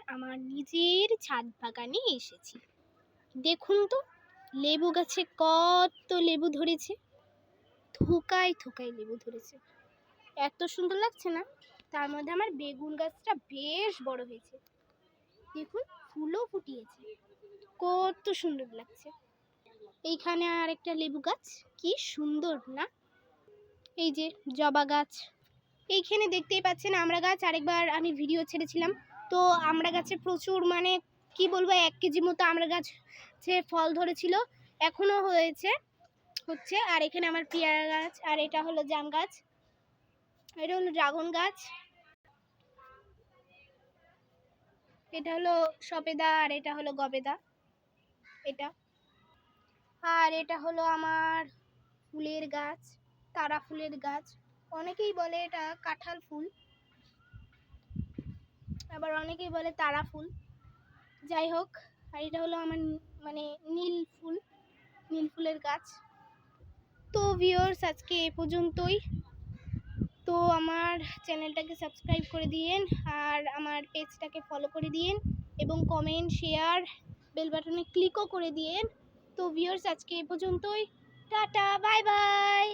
আমার নিজের ছাদ বাগানে এসেছি। দেখুন তো লেবু গাছে কত লেবু ধরেছে, থোকায় থোকায় লেবু ধরেছে, এত সুন্দর লাগছে না? তার মধ্যে আমার বেগুন গাছটা বেশ বড় হয়েছে, দেখুন ফুলও ফুটিয়েছে, কত সুন্দর লাগছে। এইখানে আর একটা লেবু গাছ, কি সুন্দর না? এই যে জবা গাছ, এইখানে দেখতেই পাচ্ছেন আমড়া গাছ, আরেকবার আমি ভিডিও ছেড়েছিলাম, তো আমড়া গাছে প্রচুর মানে কি বলবো 1 কেজি মতো আমড়া গাছে ফল ধরেছিল, এখনো হচ্ছে। আর এখানে আমার পেয়ারা গাছ, আর এটা হলো জাম গাছ, এটা হলো ড্রাগন গাছ, এটা হলো সবেদা, আর এটা হলো গবেদা, এটা। আর এটা হলো আমার ফুলের গাছ, তারা ফুলের গাছ, অনেকেই বলে এটা কাঁঠাল ফুল, আবার অনেকেই বলে তারা ফুল, যাই হোক। আর এটা হলো আমার মানে নীল ফুলের গাছ। তো ভিউয়ার্স আজকে এ পর্যন্তই। তো আমার চ্যানেলটাকে সাবস্ক্রাইব করে দিয়েন, আর আমার পেজটাকে ফলো করে দিয়েন, এবং কমেন্ট, শেয়ার, বেল বাটনে ক্লিকও করে দিয়েন। তো ভিউয়ার্স আজকে এ পর্যন্তই, টাটা, বাই বাই।